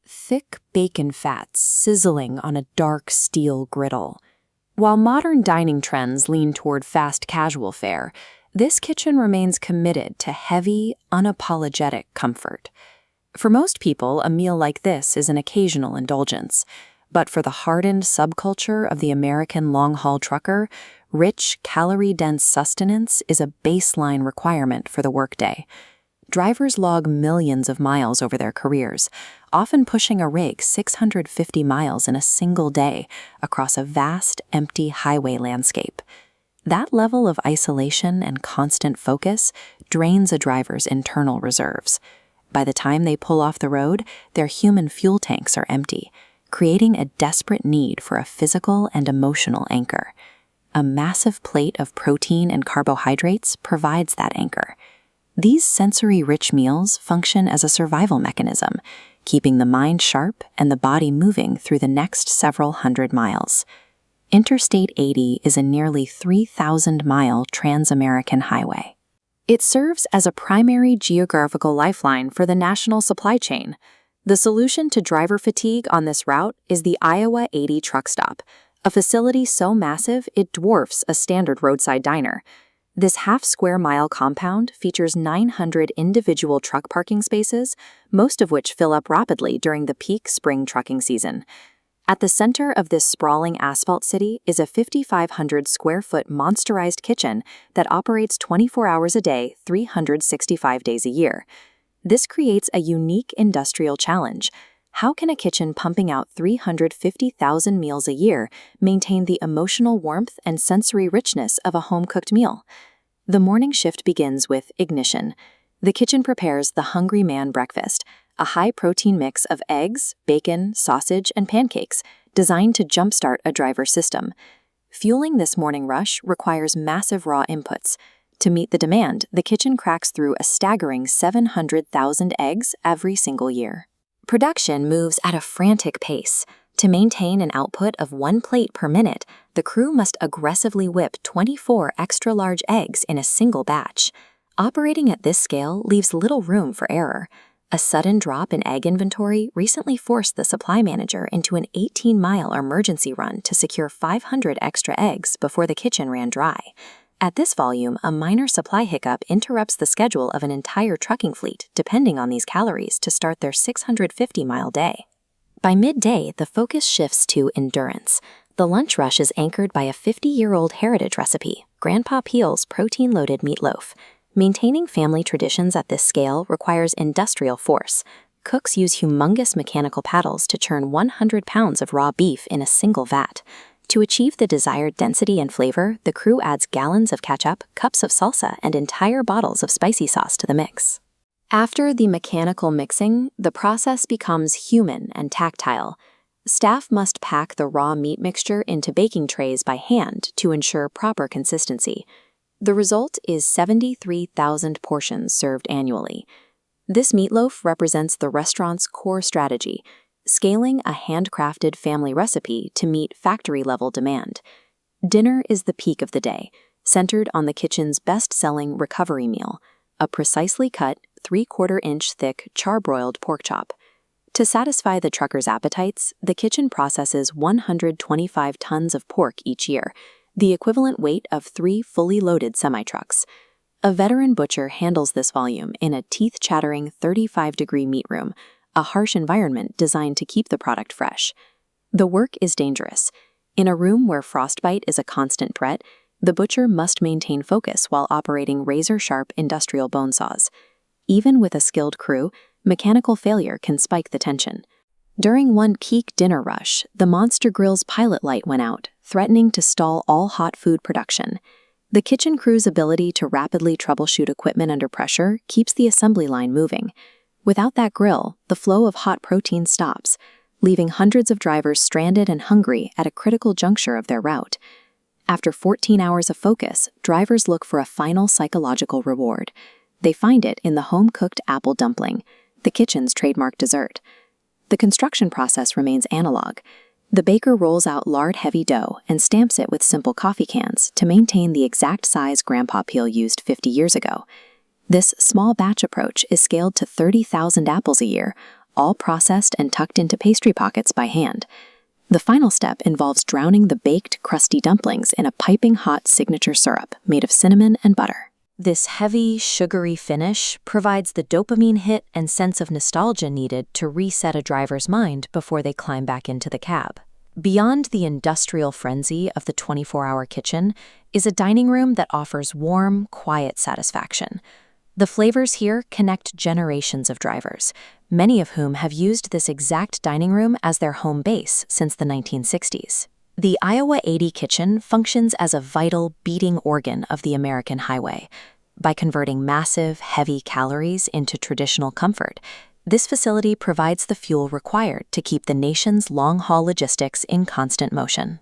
thick bacon fat sizzling on a dark steel griddle. While modern dining trends lean toward fast casual fare, this kitchen remains committed to heavy, unapologetic comfort. For most people, a meal like this is an occasional indulgence. But for the hardened subculture of the American long-haul trucker, rich, calorie-dense sustenance is a baseline requirement for the workday. Drivers log millions of miles over their careers, often pushing a rig 650 miles in a single day across a vast, empty highway landscape. That level of isolation and constant focus drains a driver's internal reserves. By the time they pull off the road, their human fuel tanks are empty, creating a desperate need for a physical and emotional anchor. A massive plate of protein and carbohydrates provides that anchor. These sensory-rich meals function as a survival mechanism, keeping the mind sharp and the body moving through the next several hundred miles. Interstate 80 is a nearly 3,000-mile trans-American highway. It serves as a primary geographical lifeline for the national supply chain. The solution to driver fatigue on this route is the Iowa 80 truck stop, a facility so massive it dwarfs a standard roadside diner. This half-square-mile compound features 900 individual truck parking spaces, most of which fill up rapidly during the peak spring trucking season. At the center of this sprawling asphalt city is a 5,500-square-foot monsterized kitchen that operates 24 hours a day, 365 days a year. This creates a unique industrial challenge. How can a kitchen pumping out 350,000 meals a year maintain the emotional warmth and sensory richness of a home-cooked meal? The morning shift begins with ignition. The kitchen prepares the Hungry Man breakfast, a high-protein mix of eggs, bacon, sausage, and pancakes designed to jumpstart a driver's system. Fueling this morning rush requires massive raw inputs. To meet the demand, the kitchen cracks through a staggering 700,000 eggs every single year. Production moves at a frantic pace. To maintain an output of 1 plate per minute, the crew must aggressively whip 24 extra-large eggs in a single batch. Operating at this scale leaves little room for error. A sudden drop in egg inventory recently forced the supply manager into an 18-mile emergency run to secure 500 extra eggs before the kitchen ran dry. At this volume, a minor supply hiccup interrupts the schedule of an entire trucking fleet depending on these calories to start their 650-mile day. By midday, the focus shifts to endurance. The lunch rush is anchored by a 50-year-old heritage recipe, Grandpa Peel's protein-loaded meatloaf. Maintaining family traditions at this scale requires industrial force. Cooks use humongous mechanical paddles to churn 100 pounds of raw beef in a single vat. To achieve the desired density and flavor, the crew adds gallons of ketchup, cups of salsa, and entire bottles of spicy sauce to the mix. After the mechanical mixing, the process becomes human and tactile. Staff must pack the raw meat mixture into baking trays by hand to ensure proper consistency. The result is 73,000 portions served annually. This meatloaf represents the restaurant's core strategy, scaling a handcrafted family recipe to meet factory-level demand. Dinner is the peak of the day, centered on the kitchen's best-selling recovery meal, a precisely cut, 3/4-inch thick charbroiled pork chop. To satisfy the truckers' appetites, the kitchen processes 125 tons of pork each year, the equivalent weight of 3 fully loaded semi-trucks. A veteran butcher handles this volume in a teeth-chattering 35-degree meat room, a harsh environment designed to keep the product fresh. The work is dangerous. In a room where frostbite is a constant threat, the butcher must maintain focus while operating razor-sharp industrial bone saws. Even with a skilled crew, mechanical failure can spike the tension. During one peak dinner rush, the Monster Grill's pilot light went out, threatening to stall all hot food production. The kitchen crew's ability to rapidly troubleshoot equipment under pressure keeps the assembly line moving. Without that grill, the flow of hot protein stops, leaving hundreds of drivers stranded and hungry at a critical juncture of their route. After 14 hours of focus, drivers look for a final psychological reward. They find it in the home-cooked apple dumpling, the kitchen's trademark dessert. The construction process remains analog. The baker rolls out lard-heavy dough and stamps it with simple coffee cans to maintain the exact size Grandpa Peel used 50 years ago. This small batch approach is scaled to 30,000 apples a year, all processed and tucked into pastry pockets by hand. The final step involves drowning the baked, crusty dumplings in a piping hot signature syrup made of cinnamon and butter. This heavy, sugary finish provides the dopamine hit and sense of nostalgia needed to reset a driver's mind before they climb back into the cab. Beyond the industrial frenzy of the 24-hour kitchen is a dining room that offers warm, quiet satisfaction. The flavors here connect generations of drivers, many of whom have used this exact dining room as their home base since the 1960s. The Iowa 80 kitchen functions as a vital, beating organ of the American highway. By converting massive, heavy calories into traditional comfort, this facility provides the fuel required to keep the nation's long-haul logistics in constant motion.